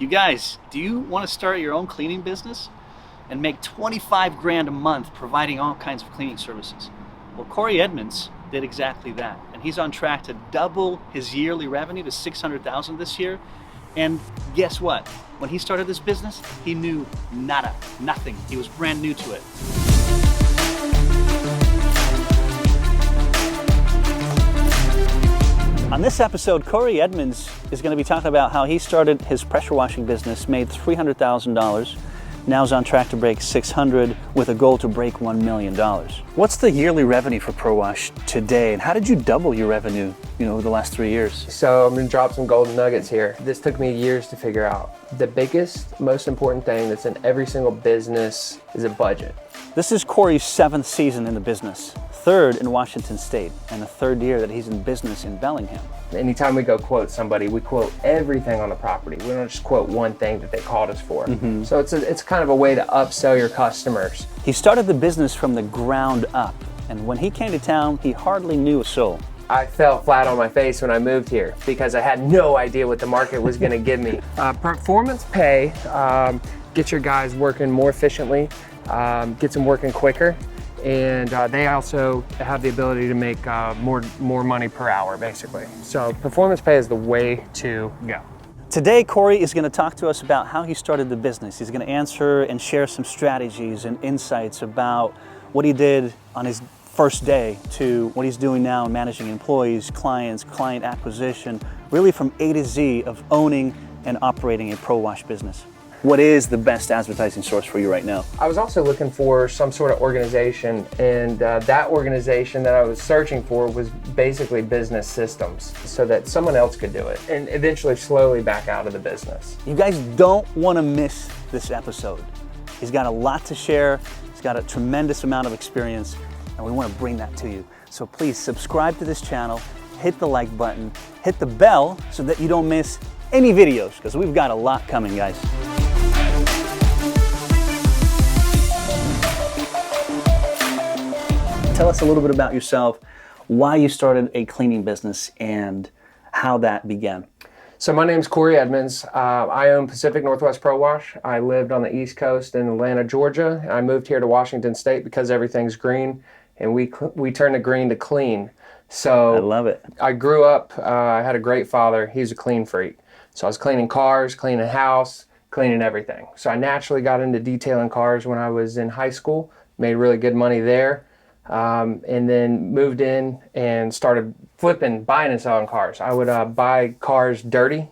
You guys, do you want to start your own cleaning business and make 25 grand a month providing all kinds of cleaning services? Well, Corey Edmonds did exactly that, and he's on track to double his yearly revenue to $600,000 this year. And guess what? When he started this business, he knew nada, nothing. He was brand new to it. On this episode, Corey Edmonds is going to be talking about how he started his pressure washing business, made $300,000, now is on track to break $600,000 with a goal to break $1 million. What's the yearly revenue for ProWash today, and how did you double your revenue, over the last 3 years? So I'm going to drop some golden nuggets here. This took me years to figure out. The biggest, most important thing that's in every single business is a budget. This is Corey's 7th season in the business, 3rd in Washington State, and the 3rd year that he's in business in Bellingham. Anytime we go quote somebody, we quote everything on the property. We don't just quote one thing that they called us for. So it's kind of a way to upsell your customers. He started the business from the ground up, and when he came to town, he hardly knew a soul. I fell flat on my face when I moved here because I had no idea what the market was going to give me. Performance pay, get your guys working more efficiently, gets them working quicker, and they also have the ability to make more money per hour, basically. So performance pay is the way to go. Today, Corey is going to talk to us about how he started the business. He's going to answer and share some strategies and insights about what he did on his first day to what he's doing now, managing employees, clients, client acquisition, really from A to Z of owning and operating a ProWash business. What is the best advertising source for you right now? I was also looking for some sort of organization, and that organization that I was searching for was basically business systems so that someone else could do it and eventually slowly back out of the business. You guys don't want to miss this episode. He's got a lot to share. He's got a tremendous amount of experience, and we want to bring that to you. So please subscribe to this channel, hit the like button, hit the bell so that you don't miss any videos, because we've got a lot coming, guys. Tell us a little bit about yourself, why you started a cleaning business, and how that began. So my name's Corey Edmonds. I own Pacific Northwest ProWash. I lived on the East Coast in Atlanta, Georgia. I moved here to Washington State because everything's green, and we turned the green to clean. So I love it. I grew up, I had a great father. He's a clean freak. So I was cleaning cars, cleaning a house, cleaning everything. So I naturally got into detailing cars when I was in high school, made really good money there. And then moved in and started flipping, buying and selling cars. I would buy cars dirty,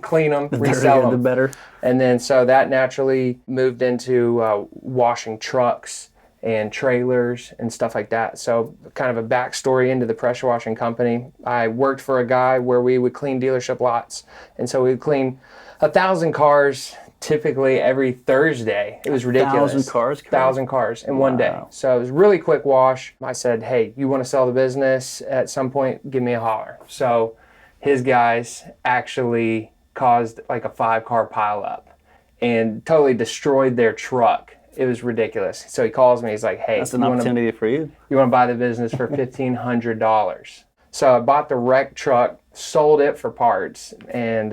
clean them, resell them. The better. And then so that naturally moved into washing trucks and trailers and stuff like that. So kind of a backstory into the pressure washing company. I worked for a guy where we would clean dealership lots. And so we would clean 1,000 cars typically every Thursday. It was ridiculous. 1,000 cars? 1,000 cars in one day. So it was really quick wash. I said, hey, you want to sell the business at some point? Give me a holler. So his guys actually caused like a 5-car pileup and totally destroyed their truck. It was ridiculous. So he calls me. He's like, hey, that's an opportunity for you. You want to buy the business for $1,500. So I bought the wrecked truck, sold it for parts, and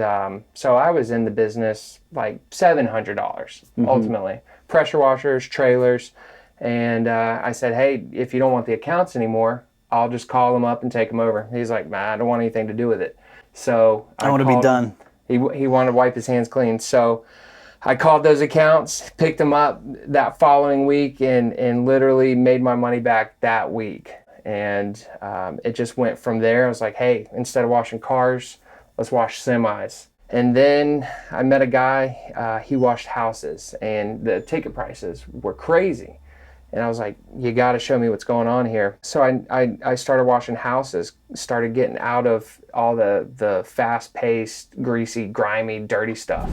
so I was in the business like $700 ultimately. Pressure washers, trailers, and I said, hey, if you don't want the accounts anymore, I'll just call them up and take them over. He's like, man, I don't want anything to do with it. So I want to be done. He wanted to wipe his hands clean. So I called those accounts, picked them up that following week, and literally made my money back that week. And it just went from there. I was like, hey, instead of washing cars, let's wash semis. And then I met a guy, he washed houses, and the ticket prices were crazy. And I was like, you got to show me what's going on here. So I started washing houses, started getting out of all the fast-paced, greasy, grimy, dirty stuff.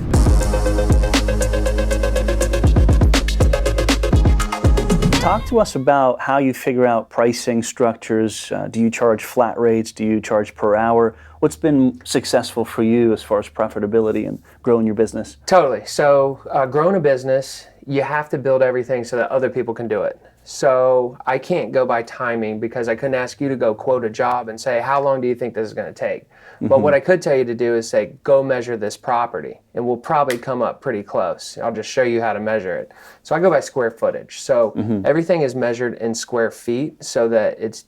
Talk to us about how you figure out pricing structures. Do you charge flat rates? Do you charge per hour? What's been successful for you as far as profitability and growing your business? Totally. So growing a business, you have to build everything so that other people can do it. So I can't go by timing because I couldn't ask you to go quote a job and say, how long do you think this is going to take? But what I could tell you to do is say, go measure this property, and we'll probably come up pretty close. I'll just show you how to measure it. So I go by square footage. So everything is measured in square feet so that it's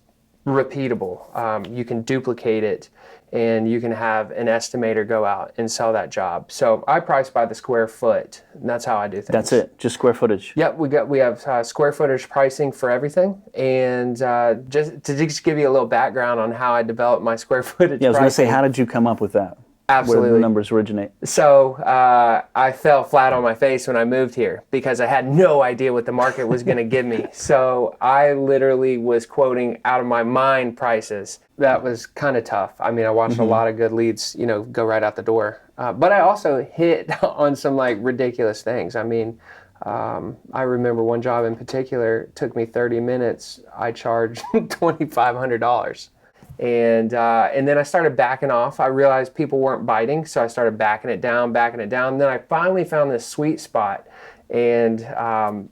repeatable. You can duplicate it, and you can have an estimator go out and sell that job. So I price by the square foot, and that's how I do things. That's it, just square footage. Yep, we have square footage pricing for everything, and just to give you a little background on how I developed my square footage. Yeah, I was going to say, pricing. how did you come up with that? Absolutely. Where did the numbers originate? So I fell flat on my face when I moved here because I had no idea what the market was going to give me. So I literally was quoting out of my mind prices. That was kind of tough. I mean, I watched a lot of good leads, go right out the door. But I also hit on some like ridiculous things. I mean, I remember one job in particular took me 30 minutes. I charged $2,500. And then I started backing off. I realized people weren't biting, so I started backing it down. Then I finally found this sweet spot, and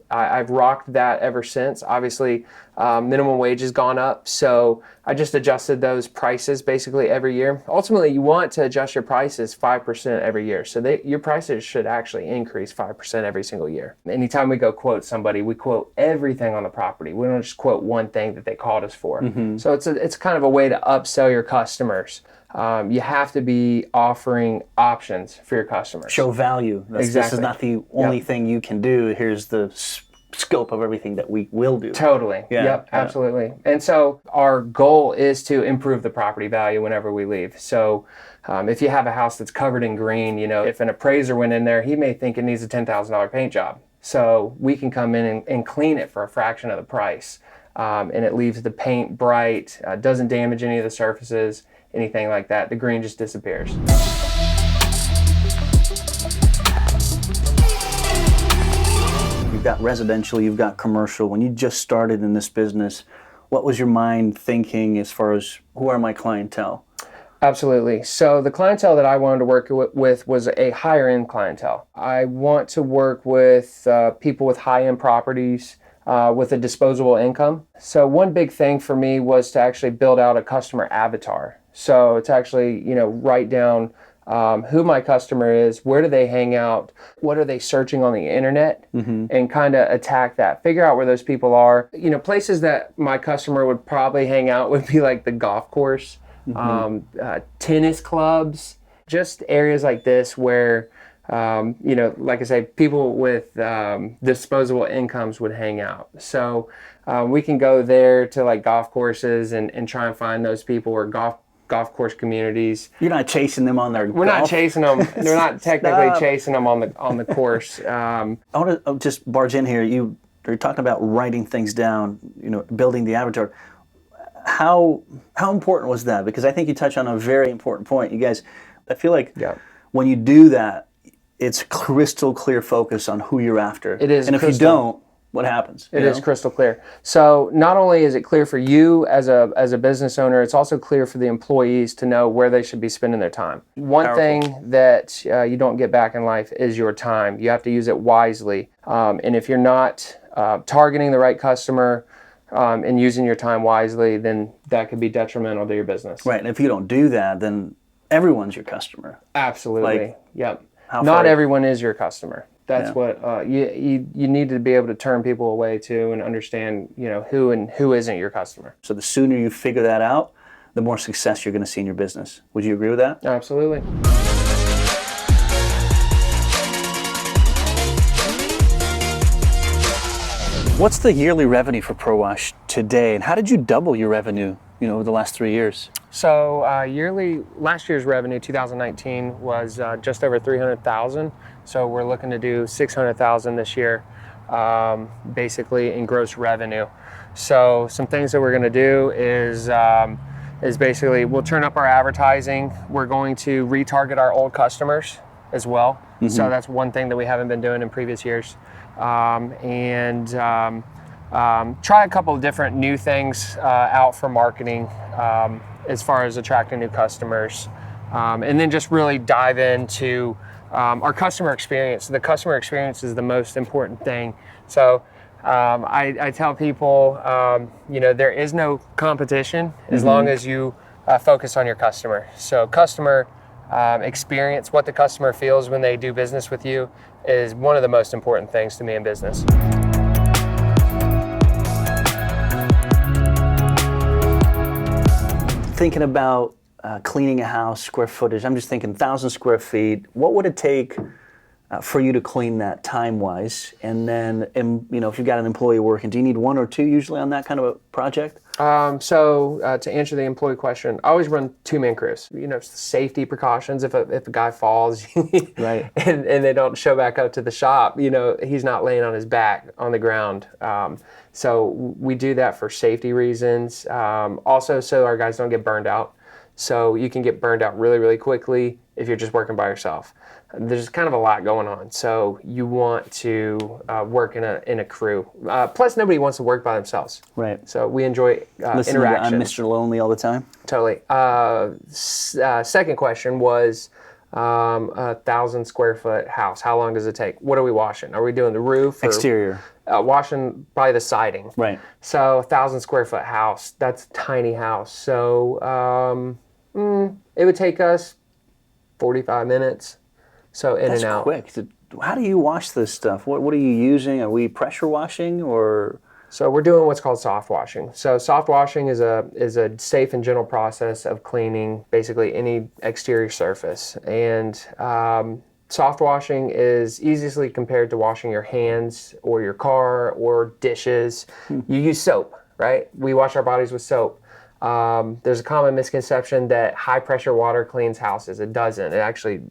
I've rocked that ever since. Obviously, minimum wage has gone up, so I just adjusted those prices basically every year. Ultimately, you want to adjust your prices 5% every year, so your prices should actually increase 5% every single year. Anytime we go quote somebody, we quote everything on the property. We don't just quote one thing that they called us for. So it's kind of a way to upsell your customers. You have to be offering options for your customers. Show value. This is not the only thing you can do. Here's the scope of everything that we will do. Totally. Yep, absolutely. And so our goal is to improve the property value whenever we leave. So if you have a house that's covered in green, if an appraiser went in there, he may think it needs a $10,000 paint job. So we can come in and clean it for a fraction of the price. And it leaves the paint bright, doesn't damage any of the surfaces, anything like that. The green just disappears. You've got residential, you've got commercial. When you just started in this business, what was your mind thinking as far as who are my clientele? Absolutely. So the clientele that I wanted to work with was a higher end clientele. I want to work with people with high end properties with a disposable income. So one big thing for me was to actually build out a customer avatar. So to actually, write down who my customer is, where do they hang out, what are they searching on the internet, and kind of attack that. Figure out where those people are. Places that my customer would probably hang out would be like the golf course, tennis clubs, just areas like this where, like I say, people with disposable incomes would hang out. So we can go there to like golf courses and try and find those people or golf course communities. You're not chasing them on their We're not chasing them. They're not technically chasing them on the course. I want to just barge in here. You're talking about writing things down, building the avatar. How important was that? Because I think you touched on a very important point. You guys, I feel like when you do that, it's crystal clear focus on who you're after. It is. And if you don't, what happens? It is crystal clear. So not only is it clear for you as a business owner, it's also clear for the employees to know where they should be spending their time. One thing that you don't get back in life is your time. You have to use it wisely. And if you're not targeting the right customer and using your time wisely, then that could be detrimental to your business. Right. And if you don't do that, then everyone's your customer. Absolutely. Yep. Not everyone is your customer. That's what you need to be able to turn people away to and understand, who and who isn't your customer. So the sooner you figure that out, the more success you're going to see in your business. Would you agree with that? Absolutely. What's the yearly revenue for ProWash today, and how did you double your revenue, over the last 3 years? So last year's revenue, 2019, was just over $300,000. So we're looking to do $600,000 this year, basically in gross revenue. So some things that we're going to do is basically we'll turn up our advertising. We're going to retarget our old customers as well. So that's one thing that we haven't been doing in previous years. Try a couple of different new things out for marketing as far as attracting new customers. And then just really dive into our customer experience. The customer experience is the most important thing. So I tell people, there is no competition as long as you focus on your customer. So customer experience, what the customer feels when they do business with you, is one of the most important things to me in business. Thinking about cleaning a house, square footage, I'm just thinking 1,000 square feet. What would it take for you to clean that time-wise? And then, if you've got an employee working, do you need one or two usually on that kind of a project? To answer the employee question, I always run two-man crews. Safety precautions. If a guy falls, Right, and they don't show back up to the shop, he's not laying on his back on the ground. So we do that for safety reasons. Also, so our guys don't get burned out. So you can get burned out really, really quickly if you're just working by yourself. There's kind of a lot going on, so you want to work in a crew. Plus, nobody wants to work by themselves. right. So we enjoy Listen interaction. to I'm Mr. Lonely all the time. Totally. Second question was 1,000 square foot house. How long does it take? What are we washing? Are we doing the roof? Or, Exterior. washing probably the siding. Right. So 1,000 square foot house. That's a tiny house. So it would take us 45 minutes. So in That's and out. quick. How do you wash this stuff? What are you using? Are we pressure washing or? So we're doing what's called soft washing. So soft washing is a safe and gentle process of cleaning basically any exterior surface. And soft washing is easily compared to washing your hands or your car or dishes. You use soap, right? We wash our bodies with soap. There's a common misconception that high pressure water cleans houses. It doesn't. It actually,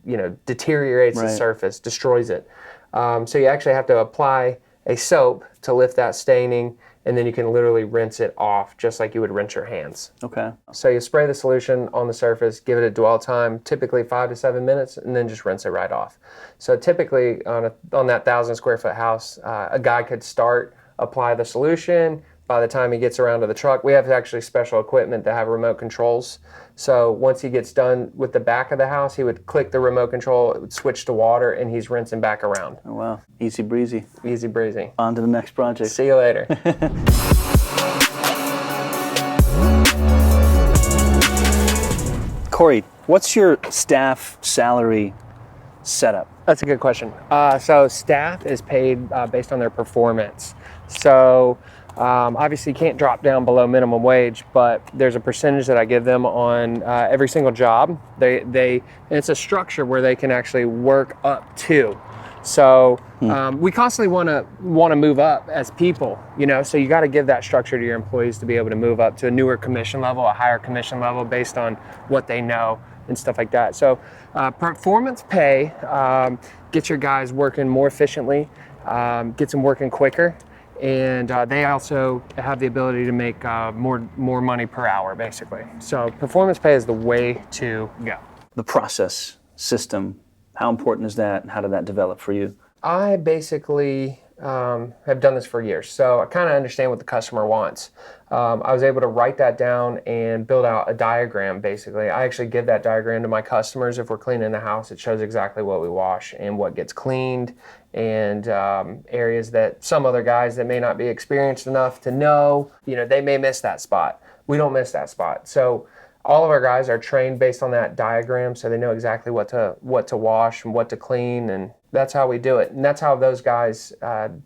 deteriorates the Right. surface, destroys it. So you actually have to apply a soap to lift that staining, and then you can literally rinse it off just like you would rinse your hands. Okay. So you spray the solution on the surface, give it a dwell time, typically 5 to 7 minutes, and then just rinse it right off. So typically on that 1,000 square foot house, a guy could apply the solution. By the time he gets around to the truck, we have actually special equipment that have remote controls. So once he gets done with the back of the house, he would click the remote control, it would switch to water, and he's rinsing back around. Oh, wow. Easy breezy. Easy breezy. On to the next project. See you later. Corey, what's your staff salary setup? That's a good question. So staff is paid based on their performance. So obviously you can't drop down below minimum wage, but there's a percentage that I give them on every single job. And it's a structure where they can actually work up to. So we constantly want to move up as people, so you got to give that structure to your employees to be able to move up to a newer commission level, a higher commission level based on what they know and stuff like that. So performance pay gets your guys working more efficiently, gets them working quicker, and they also have the ability to make more money per hour, basically. So performance pay is the way to go. The process system, how important is that and how did that develop for you? I basically have done this for years, so I kind of understand what the customer wants. I was able to write that down and build out a diagram, basically. I actually give that diagram to my customers. If we're cleaning the house, it shows exactly what we wash and what gets cleaned, and areas that some other guys that may not be experienced enough to know, they may miss that spot. We don't miss that spot. So all of our guys are trained based on that diagram, so they know exactly what to wash and what to clean, and that's how we do it. And that's how those guys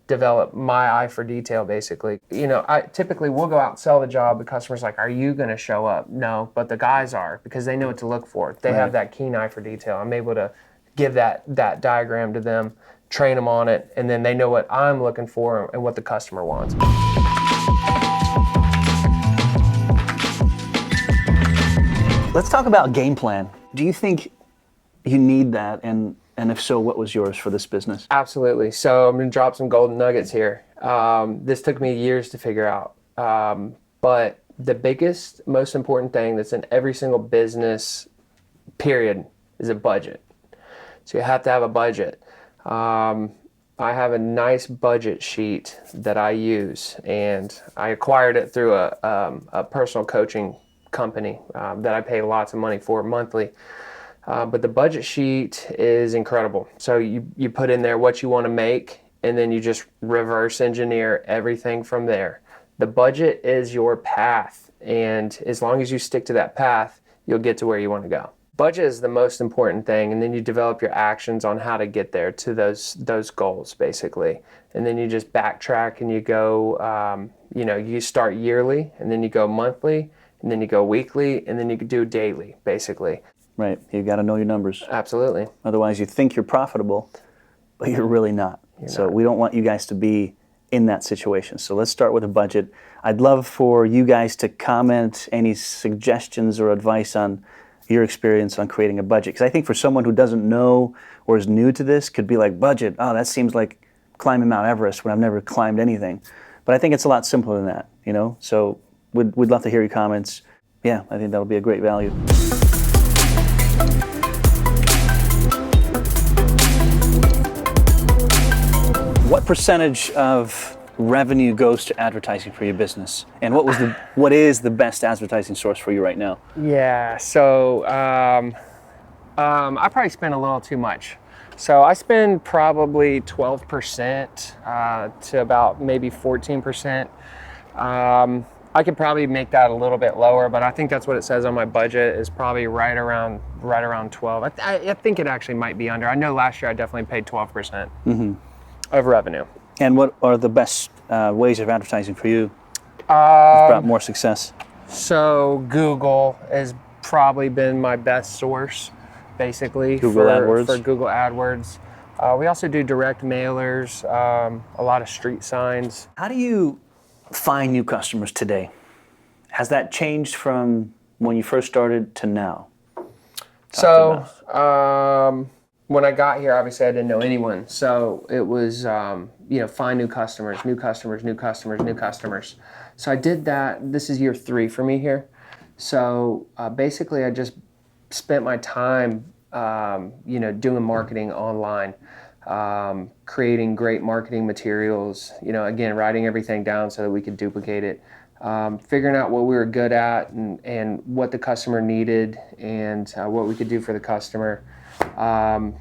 develop my eye for detail, basically. I typically will go out and sell the job. The customer's like, "Are you going to show up?" No, but the guys are, because they know what to look for. They have that keen eye for detail. I'm able to give that diagram to them, train them on it, and then they know what I'm looking for and what the customer wants. Let's talk about game plan. Do you think you need that? And if so, what was yours for this business? Absolutely. So I'm going to drop some golden nuggets here. This took me years to figure out. But the biggest, most important thing that's in every single business, period, is a budget. So you have to have a budget. I have a nice budget sheet that I use, and I acquired it through a personal coaching company that I pay lots of money for monthly. But the budget sheet is incredible. So you put in there what you want to make, and then you just reverse engineer everything from there. The budget is your path, and as long as you stick to that path, you'll get to where you want to go. Budget is the most important thing, and then you develop your actions on how to get there to those goals, basically. And then you just backtrack and you go, you start yearly, and then you go monthly, and then you go weekly, and then you do daily, basically. Right. You got to know your numbers. Absolutely. Otherwise, you think you're profitable, but you're really not. We don't want you guys to be in that situation. So let's start with a budget. I'd love for you guys to comment any suggestions or advice on your experience on creating a budget. Because I think for someone who doesn't know or is new to this, could be like, budget, oh, that seems like climbing Mount Everest when I've never climbed anything. But I think it's a lot simpler than that, So we'd love to hear your comments. Yeah, I think that'll be a great value. What percentage of revenue goes to advertising for your business, and what is the best advertising source for you right now? Yeah, so I probably spend a little too much. So I spend probably 12% to about maybe 14%. I could probably make that a little bit lower, but I think that's what it says on my budget is probably right around 12. I think it actually might be under. I know last year I definitely paid 12% of revenue. And what are the best ways of advertising for you? That's brought more success. So Google has probably been my best source, basically, Google AdWords. For Google AdWords. We also do direct mailers, a lot of street signs. How do you find new customers today? Has that changed from when you first started to now? When I got here, obviously I didn't know anyone. So it was, find new customers. So I did that. This is year 3 for me here. So basically I just spent my time, doing marketing online, creating great marketing materials, again, writing everything down so that we could duplicate it. Figuring out what we were good at and what the customer needed and what we could do for the customer.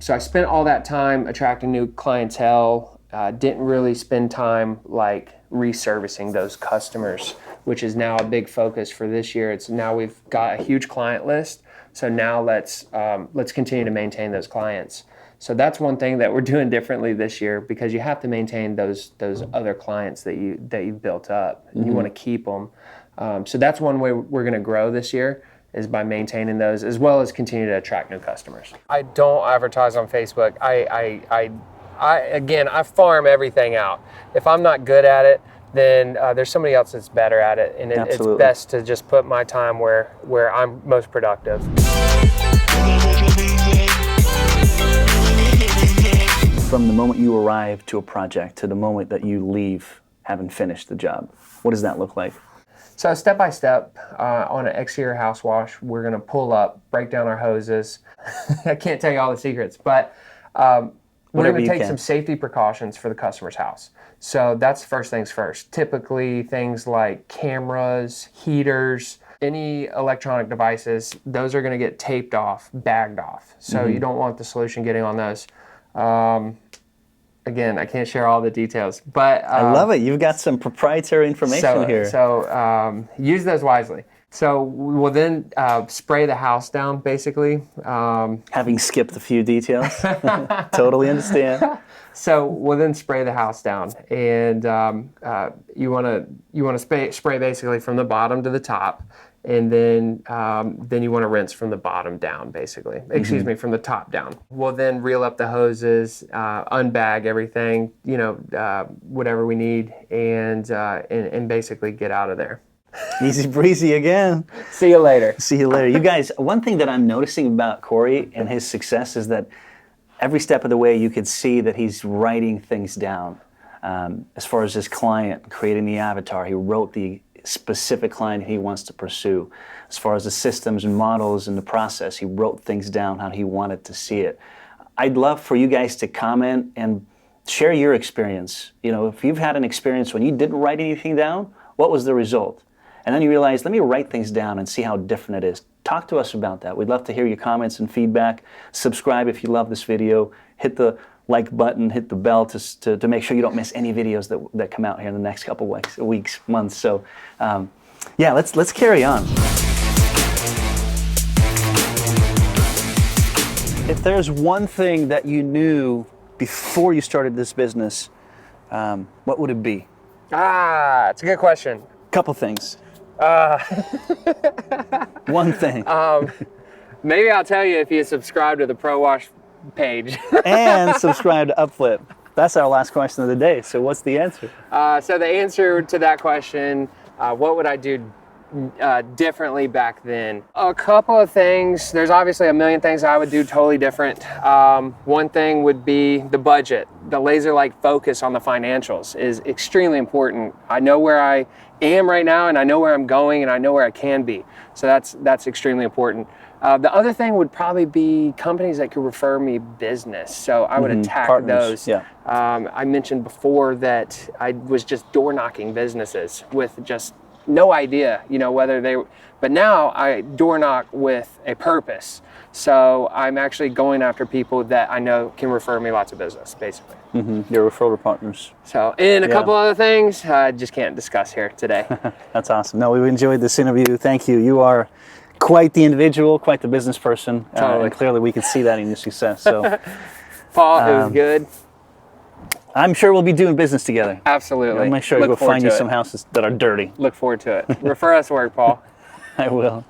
So I spent all that time attracting new clientele, didn't really spend time like reservicing those customers, which is now a big focus for this year. It's now we've got a huge client list, so now let's continue to maintain those clients. So that's one thing that we're doing differently this year, because you have to maintain those other clients that you've built up, and you want to keep them. So that's one way we're going to grow this year, is by maintaining those, as well as continue to attract new customers. I don't advertise on Facebook. I farm everything out. If I'm not good at it, then there's somebody else that's better at it, and it's best to just put my time where I'm most productive. From the moment you arrive to a project to the moment that you leave having finished the job, what does that look like? So step by step, on an exterior house wash, we're going to pull up, break down our hoses. I can't tell you all the secrets, but we're going to take some safety precautions for the customer's house. So that's first things first. Typically things like cameras, heaters, any electronic devices, those are going to get taped off, bagged off. So you don't want the solution getting on those. Again, I can't share all the details, but I love it. You've got some proprietary information here. So use those wisely. So we'll then spray the house down, basically. Having skipped a few details, totally understand. So we'll then spray the house down, and you want to spray basically from the bottom to the top, and then you want to rinse from the bottom down, basically. Excuse me, from the top down. We'll then reel up the hoses, unbag everything, whatever we need, and basically get out of there. Easy breezy again. See you later. See you later. You guys, one thing that I'm noticing about Corey and his success is that every step of the way you could see that he's writing things down. As far as his client, creating the avatar, he wrote the specific client he wants to pursue. As far as the systems and models and the process, he wrote things down how he wanted to see it. I'd love for you guys to comment and share your experience. If you've had an experience when you didn't write anything down, what was the result? And then you realize, let me write things down and see how different it is. Talk to us about that. We'd love to hear your comments and feedback. Subscribe if you love this video. Hit the like button, hit the bell to make sure you don't miss any videos that come out here in the next couple weeks, months. So yeah, let's carry on. If there's one thing that you knew before you started this business, what would it be? It's a good question. Couple things. One thing. Maybe I'll tell you if you subscribe to the ProWash page. And subscribe to UpFlip. That's our last question of the day. So what's the answer? So the answer to that question, what would I do differently back then? A couple of things. There's obviously a million things I would do totally different. One thing would be the budget. The laser-like focus on the financials is extremely important. I know where I am right now, and I know where I'm going, and I know where I can be. So that's extremely important. The other thing would probably be companies that could refer me business. So I would attack partners, those. yeah. I mentioned before that I was just door knocking businesses with just no idea, whether they, but now I door knock with a purpose. So I'm actually going after people that I know can refer me lots of business, basically. Your referral partners. So, and a couple other things I just can't discuss here today. That's awesome. No, we enjoyed this interview. Thank you. You are quite the individual, quite the business person. Totally. And clearly we can see that in your success. So, Paul, it was good. I'm sure we'll be doing business together. Absolutely. I'll make sure to go find you some houses that are dirty. Look forward to it. Refer us work, Paul. I will.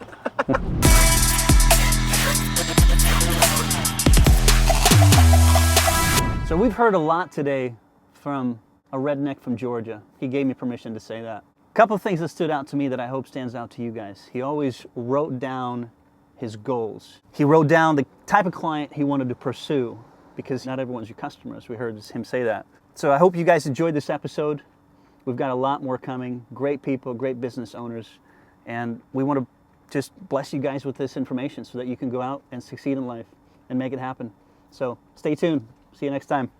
So we've heard a lot today from a redneck from Georgia. He gave me permission to say that. A couple of things that stood out to me that I hope stands out to you guys. He always wrote down his goals. He wrote down the type of client he wanted to pursue, because not everyone's your customer, as we heard him say that. So I hope you guys enjoyed this episode. We've got a lot more coming. Great people, great business owners. And we want to just bless you guys with this information so that you can go out and succeed in life and make it happen. So stay tuned. See you next time.